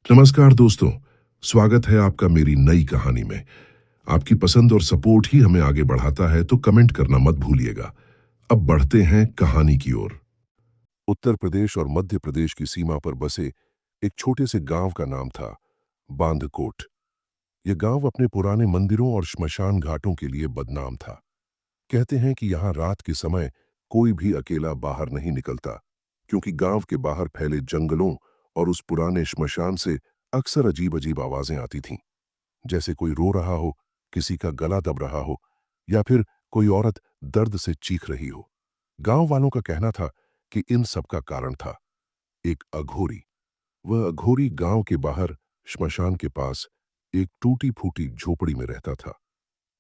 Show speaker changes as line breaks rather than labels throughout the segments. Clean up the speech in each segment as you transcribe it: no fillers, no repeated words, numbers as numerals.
नमस्कार दोस्तों। स्वागत है आपका मेरी नई कहानी में। आपकी पसंद और सपोर्ट ही हमें आगे बढ़ाता है, तो कमेंट करना मत भूलिएगा। अब बढ़ते हैं कहानी की ओर। उत्तर प्रदेश और मध्य प्रदेश की सीमा पर बसे एक छोटे से गांव का नाम था बांधकोट। यह गांव अपने पुराने मंदिरों और श्मशान घाटों के लिए बदनाम था। कहते हैं कि यहाँ रात के समय कोई भी अकेला बाहर नहीं निकलता, क्योंकि गांव के बाहर फैले जंगलों और उस पुराने श्मशान से अक्सर अजीब अजीब आवाजें आती थीं। जैसे कोई रो रहा हो, किसी का गला दब रहा हो, या फिर कोई औरत दर्द से चीख रही हो। गांव वालों का कहना था कि इन सब का कारण था एक अघोरी। वह अघोरी गांव के बाहर श्मशान के पास एक टूटी फूटी झोपड़ी में रहता था।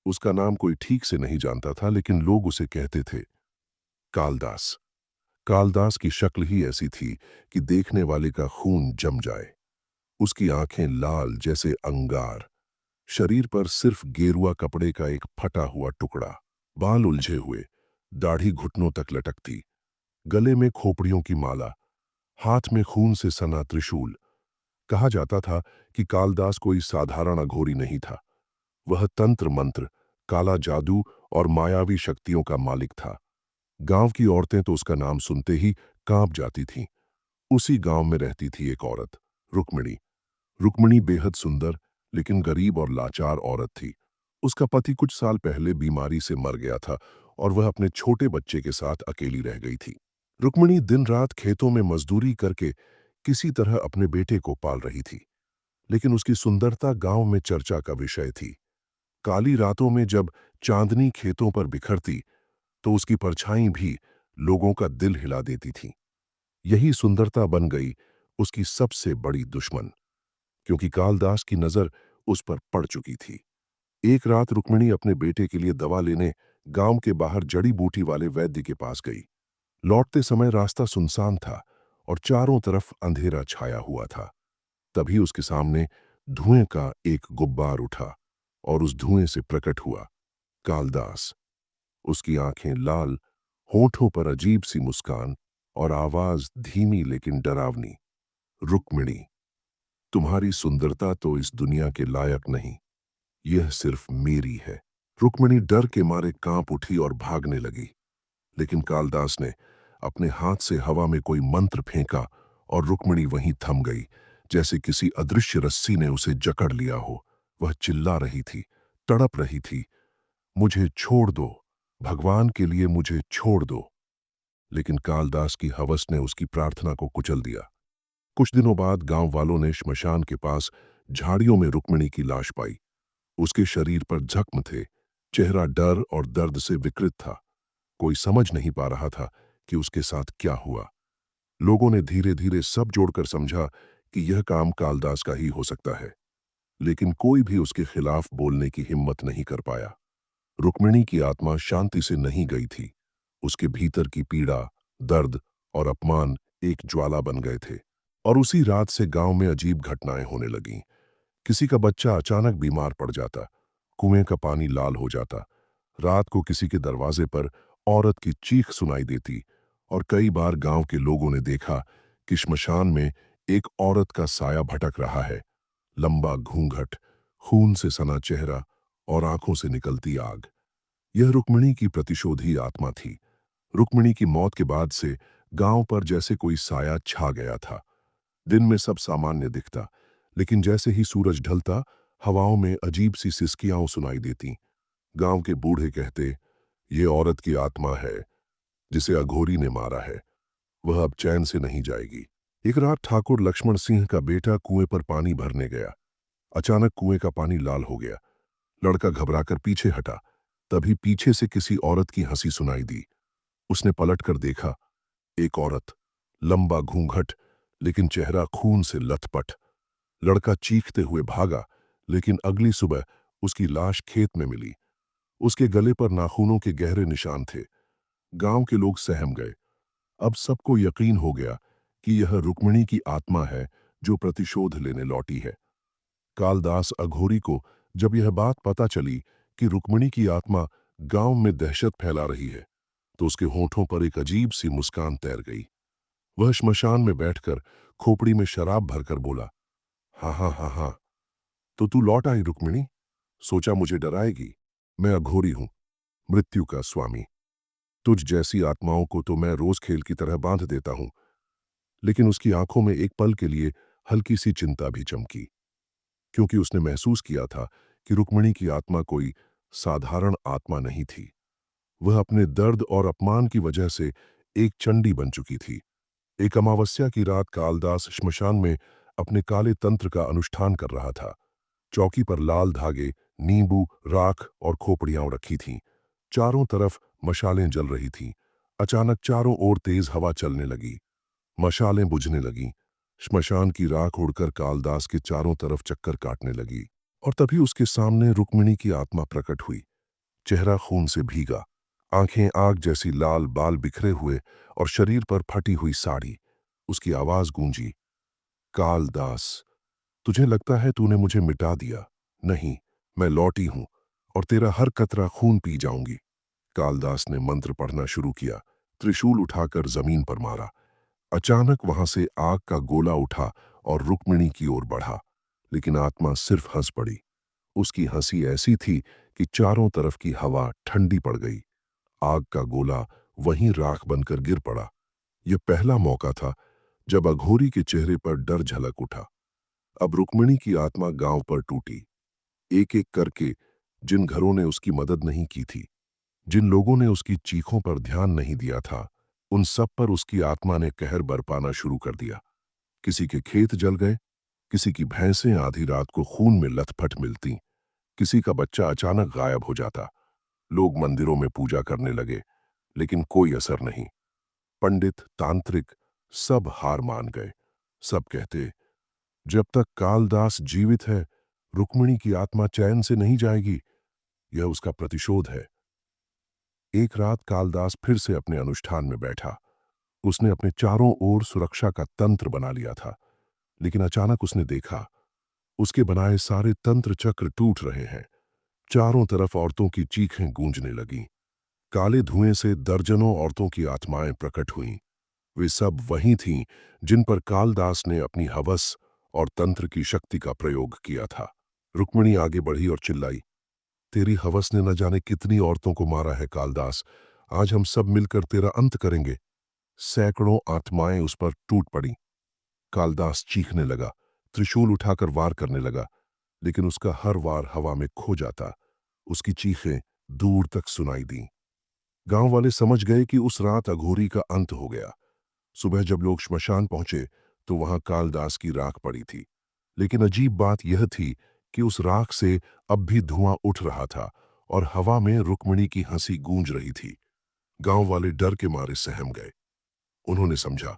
उसका नाम कोई ठीक से नहीं जानता था, लेकिन लोग उसे कहते थे कालदास। कालदास की शक्ल ही ऐसी थी कि देखने वाले का खून जम जाए। उसकी आंखें लाल जैसे अंगार, शरीर पर सिर्फ गेरुआ कपड़े का एक फटा हुआ टुकड़ा, बाल उलझे हुए, दाढ़ी घुटनों तक लटकती, गले में खोपड़ियों की माला, हाथ में खून से सना त्रिशूल। कहा जाता था कि कालदास कोई साधारण अघोरी नहीं था। वह तंत्र मंत्र, काला जादू और मायावी शक्तियों का मालिक था। गांव की औरतें तो उसका नाम सुनते ही कांप जाती थीं। उसी गांव में रहती थी एक औरत, रुक्मिणी। रुक्मिणी बेहद सुंदर लेकिन गरीब और लाचार औरत थी। उसका पति कुछ साल पहले बीमारी से मर गया था और वह अपने छोटे बच्चे के साथ अकेली रह गई थी। रुक्मिणी दिन रात खेतों में मजदूरी करके किसी तरह अपने बेटे को पाल रही थी, लेकिन उसकी सुंदरता गांव में चर्चा का विषय थी। काली रातों में जब चांदनी खेतों पर बिखरती, तो उसकी परछाई भी लोगों का दिल हिला देती थी। यही सुंदरता बन गई उसकी सबसे बड़ी दुश्मन, क्योंकि कालदास की नजर उस पर पड़ चुकी थी। एक रात रुक्मिणी अपने बेटे के लिए दवा लेने गांव के बाहर जड़ी बूटी वाले वैद्य के पास गई। लौटते समय रास्ता सुनसान था और चारों तरफ अंधेरा छाया हुआ था। तभी उसके सामने धुएं का एक गुब्बार उठा और उस धुएं से प्रकट हुआ कालदास। उसकी आंखें लाल, होठों पर अजीब सी मुस्कान और आवाज धीमी लेकिन डरावनी। रुक्मिणी, तुम्हारी सुंदरता तो इस दुनिया के लायक नहीं, यह सिर्फ मेरी है। रुक्मिणी डर के मारे कांप उठी और भागने लगी, लेकिन कालदास ने अपने हाथ से हवा में कोई मंत्र फेंका और रुक्मिणी वहीं थम गई, जैसे किसी अदृश्य रस्सी ने उसे जकड़ लिया हो। वह चिल्ला रही थी, तड़प रही थी, मुझे छोड़ दो, भगवान के लिए मुझे छोड़ दो। लेकिन कालदास की हवस ने उसकी प्रार्थना को कुचल दिया। कुछ दिनों बाद गांव वालों ने श्मशान के पास झाड़ियों में रुक्मिणी की लाश पाई। उसके शरीर पर जख्म थे, चेहरा डर और दर्द से विकृत था। कोई समझ नहीं पा रहा था कि उसके साथ क्या हुआ। लोगों ने धीरे धीरे सब जोड़कर समझा कि यह काम कालदास का ही हो सकता है, लेकिन कोई भी उसके खिलाफ बोलने की हिम्मत नहीं कर पाया। रुक्मिणी की आत्मा शांति से नहीं गई थी। उसके भीतर की पीड़ा, दर्द और अपमान एक ज्वाला बन गए थे। और उसी रात से गांव में अजीब घटनाएं होने लगीं। किसी का बच्चा अचानक बीमार पड़ जाता, कुएं का पानी लाल हो जाता, रात को किसी के दरवाजे पर औरत की चीख सुनाई देती, और कई बार गांव के लोगों ने देखा कि श्मशान में एक औरत का साया भटक रहा है। लंबा घूंघट, खून से सना चेहरा और आंखों से निकलती आग। यह रुक्मिणी की प्रतिशोधी आत्मा थी। रुक्मिणी की मौत के बाद से गांव पर जैसे कोई साया छा गया था। दिन में सब सामान्य दिखता, लेकिन जैसे ही सूरज ढलता, हवाओं में अजीब सी सिसकियां सुनाई देती। गांव के बूढ़े कहते, ये औरत की आत्मा है जिसे अघोरी ने मारा है, वह अब चैन से नहीं जाएगी। एक रात ठाकुर लक्ष्मण सिंह का बेटा कुएं पर पानी भरने गया। अचानक कुएं का पानी लाल हो गया। लड़का घबराकर पीछे हटा। तभी पीछे से किसी औरत की हंसी सुनाई दी। उसने पलटकर देखा, एक औरत, लंबा घूंघट, लेकिन चेहरा खून से लथपथ। लड़का चीखते हुए भागा, लेकिन अगली सुबह उसकी लाश खेत में मिली। उसके गले पर नाखूनों के गहरे निशान थे। गांव के लोग सहम गए। अब सबको यकीन हो गया कि यह रुक्मिणी की आत्मा है जो प्रतिशोध लेने लौटी है। कालदास अघोरी को जब यह बात पता चली कि रुक्मिणी की आत्मा गांव में दहशत फैला रही है, तो उसके होठों पर एक अजीब सी मुस्कान तैर गई। वह श्मशान में बैठकर खोपड़ी में शराब भरकर बोला, हाँ हाँ हाँ हाँ, तो तू लौट आई रुक्मिणी। सोचा मुझे डराएगी। मैं अघोरी हूं, मृत्यु का स्वामी। तुझ जैसी आत्माओं को तो मैं रोज खेल की तरह बांध देता हूं। लेकिन उसकी आंखों में एक पल के लिए हल्की सी चिंता भी चमकी, क्योंकि उसने महसूस किया था कि रुक्मिणी की आत्मा कोई साधारण आत्मा नहीं थी। वह अपने दर्द और अपमान की वजह से एक चंडी बन चुकी थी। एक अमावस्या की रात कालदास श्मशान में अपने काले तंत्र का अनुष्ठान कर रहा था। चौकी पर लाल धागे, नींबू, राख और खोपड़ियां रखी थीं। चारों तरफ मशालें जल रही थीं। अचानक चारों ओर तेज हवा चलने लगी। मशालें बुझने लगीं। श्मशान की राख उड़कर कालदास के चारों तरफ चक्कर काटने लगी। और तभी उसके सामने रुक्मिणी की आत्मा प्रकट हुई। चेहरा खून से भीगा, आंखें आग जैसी लाल, बाल बिखरे हुए और शरीर पर फटी हुई साड़ी। उसकी आवाज गूंजी, कालदास, तुझे लगता है तूने मुझे मिटा दिया। नहीं, मैं लौटी हूं और तेरा हर कतरा खून पी जाऊंगी। कालदास ने मंत्र पढ़ना शुरू किया, त्रिशूल उठाकर जमीन पर मारा। अचानक वहां से आग का गोला उठा और रुक्मिणी की ओर बढ़ा। लेकिन आत्मा सिर्फ हंस पड़ी। उसकी हंसी ऐसी थी कि चारों तरफ की हवा ठंडी पड़ गई। आग का गोला वहीं राख बनकर गिर पड़ा। यह पहला मौका था जब अघोरी के चेहरे पर डर झलक उठा। अब रुक्मिणी की आत्मा गांव पर टूटी। एक एक करके जिन घरों ने उसकी मदद नहीं की थी, जिन लोगों ने उसकी चीखों पर ध्यान नहीं दिया था, उन सब पर उसकी आत्मा ने कहर बरपाना शुरू कर दिया। किसी के खेत जल गए, किसी की भैंसें आधी रात को खून में लथपथ मिलती, किसी का बच्चा अचानक गायब हो जाता। लोग मंदिरों में पूजा करने लगे, लेकिन कोई असर नहीं। पंडित, तांत्रिक सब हार मान गए। सब कहते, जब तक कालदास जीवित है, रुक्मिणी की आत्मा चैन से नहीं जाएगी। यह उसका प्रतिशोध है। एक रात कालदास फिर से अपने अनुष्ठान में बैठा। उसने अपने चारों ओर सुरक्षा का तंत्र बना लिया था। लेकिन अचानक उसने देखा, उसके बनाए सारे तंत्र चक्र टूट रहे हैं। चारों तरफ औरतों की चीखें गूंजने लगीं। काले धुएं से दर्जनों औरतों की आत्माएं प्रकट हुईं। वे सब वही थीं जिन पर कालदास ने अपनी हवस और तंत्र की शक्ति का प्रयोग किया था। रुक्मिणी आगे बढ़ी और चिल्लाई, तेरी हवस ने न जाने कितनी औरतों को मारा है कालदास। आज हम सब मिलकर तेरा अंत करेंगे। सैकड़ों आत्माएं उस पर टूट पड़ी। कालदास चीखने लगा, त्रिशूल उठाकर वार करने लगा, लेकिन उसका हर वार हवा में खो जाता। उसकी चीखें दूर तक सुनाई दीं। गांव वाले समझ गए कि उस रात अघोरी का अंत हो गया। सुबह जब लोग श्मशान पहुंचे तो वहां कालदास की राख पड़ी थी। लेकिन अजीब बात यह थी कि उस राख से अब भी धुआं उठ रहा था और हवा में रुक्मिणी की हंसी गूंज रही थी। गांव वाले डर के मारे सहम गए। उन्होंने समझा,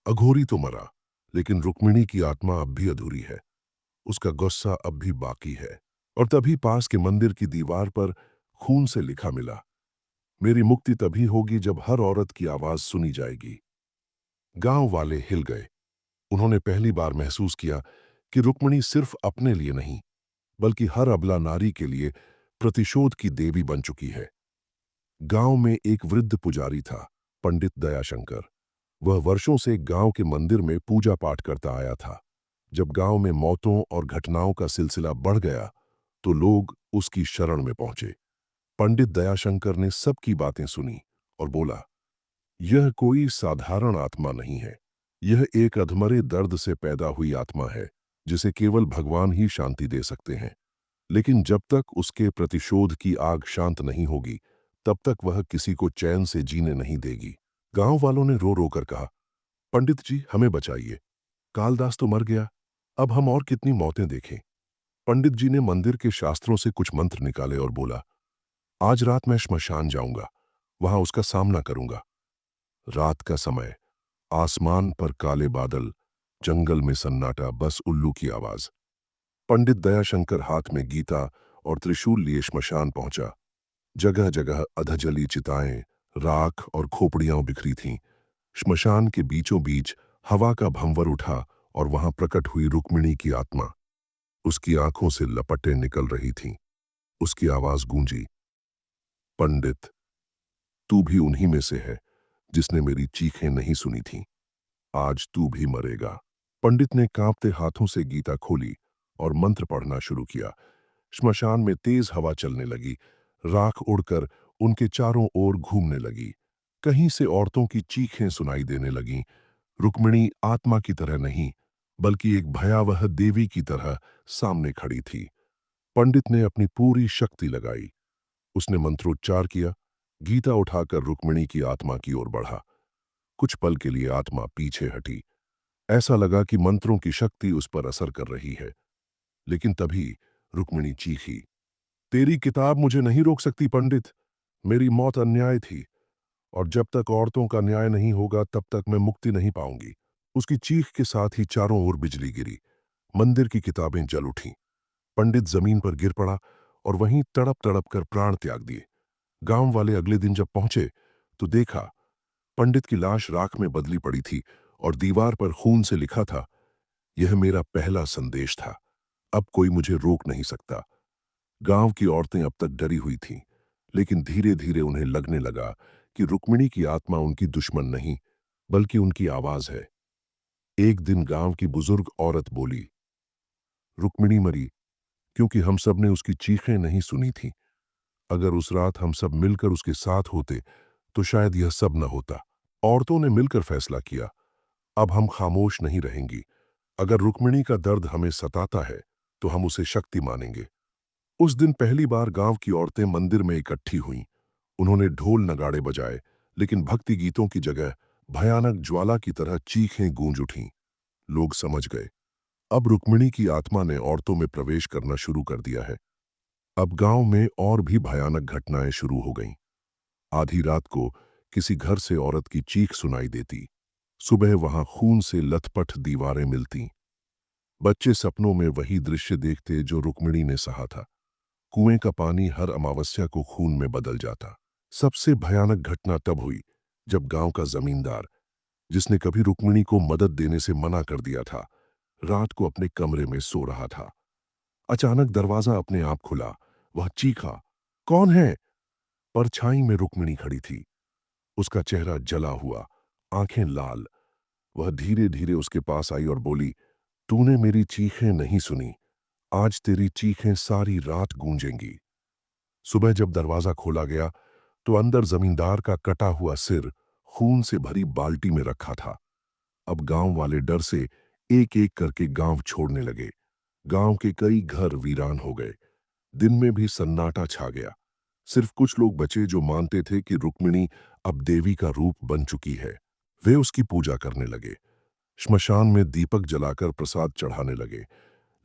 अघोरी तो मरा, लेकिन रुक्मिणी की आत्मा अब भी अधूरी है। उसका गुस्सा अब भी बाकी है। और तभी पास के मंदिर की दीवार पर खून से लिखा मिला, मेरी मुक्ति तभी होगी जब हर औरत की आवाज सुनी जाएगी। गांव वाले हिल गए। उन्होंने पहली बार महसूस किया कि रुक्मिणी सिर्फ अपने लिए नहीं, बल्कि हर अबला नारी के लिए प्रतिशोध की देवी बन चुकी है। गांव में एक वृद्ध पुजारी था, पंडित दयाशंकर। वह वर्षों से गांव के मंदिर में पूजा पाठ करता आया था। जब गांव में मौतों और घटनाओं का सिलसिला बढ़ गया, तो लोग उसकी शरण में पहुंचे। पंडित दयाशंकर ने सबकी बातें सुनी और बोला, यह कोई साधारण आत्मा नहीं है। यह एक अधमरे दर्द से पैदा हुई आत्मा है, जिसे केवल भगवान ही शांति दे सकते हैं। लेकिन जब तक उसके प्रतिशोध की आग शांत नहीं होगी, तब तक वह किसी को चैन से जीने नहीं देगी। गांव वालों ने रो रो कर कहा, पंडित जी हमें बचाइए। कालदास तो मर गया, अब हम और कितनी मौतें देखें। पंडित जी ने मंदिर के शास्त्रों से कुछ मंत्र निकाले और बोला, आज रात मैं श्मशान जाऊंगा, वहां उसका सामना करूंगा। रात का समय, आसमान पर काले बादल, जंगल में सन्नाटा, बस उल्लू की आवाज। पंडित दयाशंकर हाथ में गीता और त्रिशूल लिए श्मशान पहुंचा। जगह जगह अधजली चिताएं, राख और खोपड़ियां बिखरी थीं। श्मशान के बीचों बीच हवा का भंवर उठा और वहां प्रकट हुई रुक्मिणी की आत्मा। उसकी आंखों से लपटें निकल रही थीं। उसकी आवाज गूंजी, पंडित, तू भी उन्हीं में से है जिसने मेरी चीखें नहीं सुनी थीं। आज तू भी मरेगा। पंडित ने कांपते हाथों से गीता खोली और मंत्र पढ़ना शुरू किया। श्मशान में तेज हवा चलने लगी। राख उड़कर उनके चारों ओर घूमने लगी। कहीं से औरतों की चीखें सुनाई देने लगीं। रुक्मिणी आत्मा की तरह नहीं, बल्कि एक भयावह देवी की तरह सामने खड़ी थी। पंडित ने अपनी पूरी शक्ति लगाई। उसने मंत्रोच्चार किया। गीता उठाकर रुक्मिणी की आत्मा की ओर बढ़ा। कुछ पल के लिए आत्मा पीछे हटी। ऐसा लगा कि मंत्रों की शक्ति उस पर असर कर रही है। लेकिन तभी रुक्मिणी चीखी, तेरी किताब मुझे नहीं रोक सकती पंडित। मेरी मौत अन्याय थी, और जब तक औरतों का न्याय नहीं होगा तब तक मैं मुक्ति नहीं पाऊंगी। उसकी चीख के साथ ही चारों ओर बिजली गिरी। मंदिर की किताबें जल उठीं। पंडित जमीन पर गिर पड़ा और वहीं तड़प तड़प कर प्राण त्याग दिए। गांव वाले अगले दिन जब पहुंचे तो देखा, पंडित की लाश राख में बदली पड़ी थी और दीवार पर खून से लिखा था, यह मेरा पहला संदेश था, अब कोई मुझे रोक नहीं सकता। गांव की औरतें अब तक डरी हुई थीं, लेकिन धीरे धीरे उन्हें लगने लगा कि रुक्मिणी की आत्मा उनकी दुश्मन नहीं, बल्कि उनकी आवाज है। एक दिन गांव की बुजुर्ग औरत बोली, रुक्मिणी मरी क्योंकि हम सब ने उसकी चीखें नहीं सुनी थीं। अगर उस रात हम सब मिलकर उसके साथ होते तो शायद यह सब न होता। औरतों ने मिलकर फैसला किया, अब हम खामोश नहीं रहेंगी। अगर रुक्मिणी का दर्द हमें सताता है तो हम उसे शक्ति मानेंगे। उस दिन पहली बार गांव की औरतें मंदिर में इकट्ठी हुईं। उन्होंने ढोल नगाड़े बजाए, लेकिन भक्ति गीतों की जगह भयानक ज्वाला की तरह चीखें गूंज उठीं। लोग समझ गए, अब रुक्मिणी की आत्मा ने औरतों में प्रवेश करना शुरू कर दिया है। अब गांव में और भी भयानक घटनाएं शुरू हो गईं। आधी रात को किसी घर से औरत की चीख सुनाई देती। सुबह वहां खून से लथपथ दीवारें मिलती। बच्चे सपनों में वही दृश्य देखते जो रुक्मिणी ने सहा था। कुएं का पानी हर अमावस्या को खून में बदल जाता। सबसे भयानक घटना तब हुई जब गांव का जमींदार, जिसने कभी रुक्मिणी को मदद देने से मना कर दिया था, रात को अपने कमरे में सो रहा था। अचानक दरवाजा अपने आप खुला। वह चीखा, कौन है? परछाई में रुक्मिणी खड़ी थी। उसका चेहरा जला हुआ, आंखें लाल। वह धीरे धीरे उसके पास आई और बोली, तूने मेरी चीखें नहीं सुनी, आज तेरी चीखें सारी रात गूंजेंगी। सुबह जब दरवाजा खोला गया तो अंदर जमींदार का कटा हुआ सिर खून से भरी बाल्टी में रखा था। अब गांव वाले डर से एक एक करके गांव छोड़ने लगे। गांव के कई घर वीरान हो गए। दिन में भी सन्नाटा छा गया। सिर्फ कुछ लोग बचे जो मानते थे कि रुक्मिणी अब देवी का रूप बन चुकी है। वे उसकी पूजा करने लगे। श्मशान में दीपक जलाकर प्रसाद चढ़ाने लगे।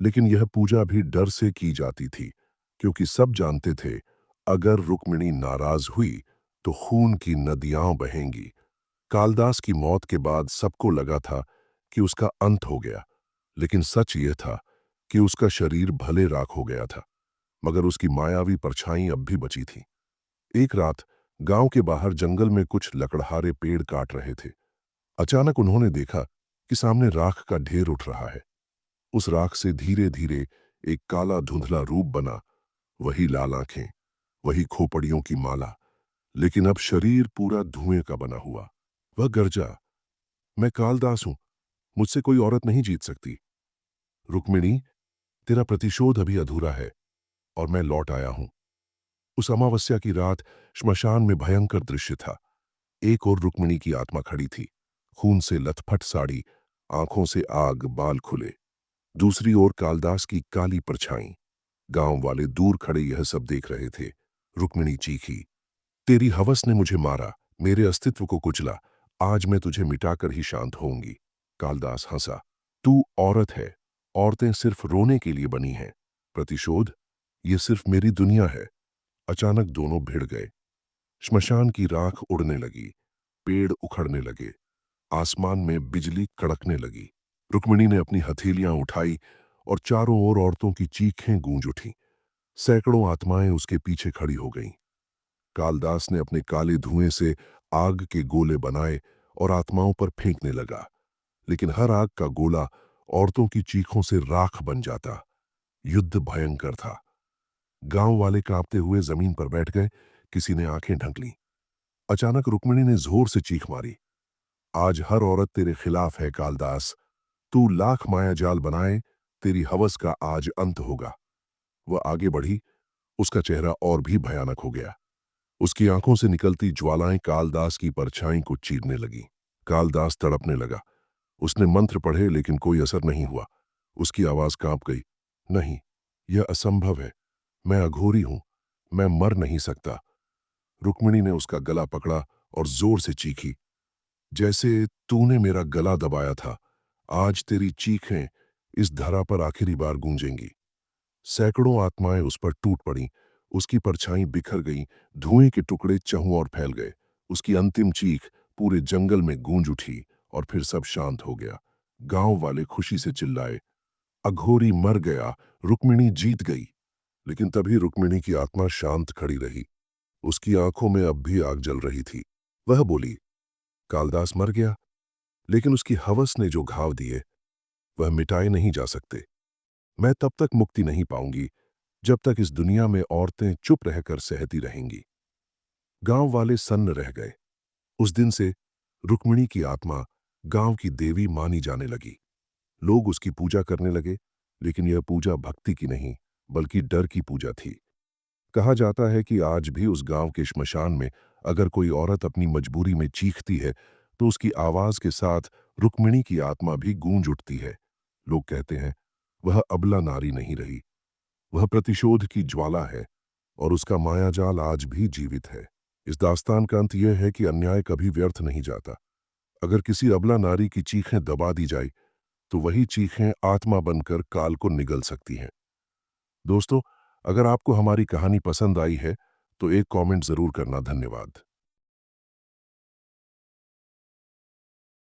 लेकिन यह पूजा भी डर से की जाती थी, क्योंकि सब जानते थे, अगर रुक्मिणी नाराज हुई तो खून की नदियां बहेंगी। कालिदास की मौत के बाद सबको लगा था कि उसका अंत हो गया, लेकिन सच यह था कि उसका शरीर भले राख हो गया था, मगर उसकी मायावी परछाई अब भी बची थी। एक रात गांव के बाहर जंगल में कुछ लकड़हारे पेड़ काट रहे थे। अचानक उन्होंने देखा कि सामने राख का ढेर उठ रहा है। उस राख से धीरे धीरे एक काला धुंधला रूप बना। वही लाल आंखें, वही खोपड़ियों की माला, लेकिन अब शरीर पूरा धुएं का बना हुआ। वह गरजा, मैं कालिदास हूं, मुझसे कोई औरत नहीं जीत सकती। रुक्मिणी, तेरा प्रतिशोध अभी अधूरा है और मैं लौट आया हूं। उस अमावस्या की रात श्मशान में भयंकर दृश्य था। एक और रुक्मिणी की आत्मा खड़ी थी, खून से लथपथ साड़ी, आंखों से आग, बाल खुले। दूसरी ओर कालिदास की काली परछाई। गांव वाले दूर खड़े यह सब देख रहे थे। रुक्मिणी चीखी, तेरी हवस ने मुझे मारा, मेरे अस्तित्व को कुचला, आज मैं तुझे मिटाकर ही शांत होऊंगी। कालिदास हंसा, तू औरत है, औरतें सिर्फ रोने के लिए बनी हैं। प्रतिशोध, ये सिर्फ मेरी दुनिया है। अचानक दोनों भिड़ गए। श्मशान की राख उड़ने लगी, पेड़ उखड़ने लगे, आसमान में बिजली कड़कने लगी। रुक्मिणी ने अपनी हथेलियां उठाई और चारों ओर औरतों की चीखें गूंज उठी। सैकड़ों आत्माएं उसके पीछे खड़ी हो गईं। कालिदास ने अपने काले धुएं से आग के गोले बनाए और आत्माओं पर फेंकने लगा, लेकिन हर आग का गोला औरतों की चीखों से राख बन जाता। युद्ध भयंकर था। गांव वाले कांपते हुए जमीन पर बैठ गए। किसी ने आंखें ढक लीं। अचानक रुक्मिणी ने जोर से चीख मारी, आज हर औरत तेरे खिलाफ है कालिदास। तू लाख माया जाल बनाए, तेरी हवस का आज अंत होगा। वह आगे बढ़ी, उसका चेहरा और भी भयानक हो गया। उसकी आंखों से निकलती ज्वालाएं कालदास की परछाई को चीरने लगी। कालदास तड़पने लगा। उसने मंत्र पढ़े लेकिन कोई असर नहीं हुआ। उसकी आवाज कांप गई। नहीं, यह असंभव है। मैं अघोरी हूं। मैं मर नहीं सकता। रुक्मिणी ने उसका गला पकड़ा और जोर से चीखी, जैसे तूने मेरा गला दबाया था। आज तेरी चीखें इस धरा पर आखिरी बार गूंजेंगी। सैकड़ों आत्माएं उस पर टूट पड़ीं। उसकी परछाई बिखर गई। धुएं के टुकड़े चहुं और फैल गए। उसकी अंतिम चीख पूरे जंगल में गूंज उठी और फिर सब शांत हो गया। गांव वाले खुशी से चिल्लाए, अघोरी मर गया, रुक्मिणी जीत गई। लेकिन तभी रुक्मिणी की आत्मा शांत खड़ी रही। उसकी आंखों में अब भी आग जल रही थी। वह बोली, कालदास मर गया, लेकिन उसकी हवस ने जो घाव दिए वह मिटाए नहीं जा सकते। मैं तब तक मुक्ति नहीं पाऊंगी जब तक इस दुनिया में औरतें चुप रहकर सहती रहेंगी। गांव वाले सन्न रह गए। उस दिन से रुक्मिणी की आत्मा गांव की देवी मानी जाने लगी। लोग उसकी पूजा करने लगे, लेकिन यह पूजा भक्ति की नहीं बल्कि डर की पूजा थी। कहा जाता है कि आज भी उस गांव के श्मशान में अगर कोई औरत अपनी मजबूरी में चीखती है तो उसकी आवाज के साथ रुक्मिणी की आत्मा भी गूंज उठती है। लोग कहते हैं वह अबला नारी नहीं रही, वह प्रतिशोध की ज्वाला है और उसका मायाजाल आज भी जीवित है। इस दास्तान का अंत यह है कि अन्याय कभी व्यर्थ नहीं जाता। अगर किसी अबला नारी की चीखें दबा दी जाए तो वही चीखें आत्मा बनकर काल को निगल सकती हैं। दोस्तों, अगर आपको हमारी कहानी पसंद आई है तो एक कमेंट जरूर करना। धन्यवाद।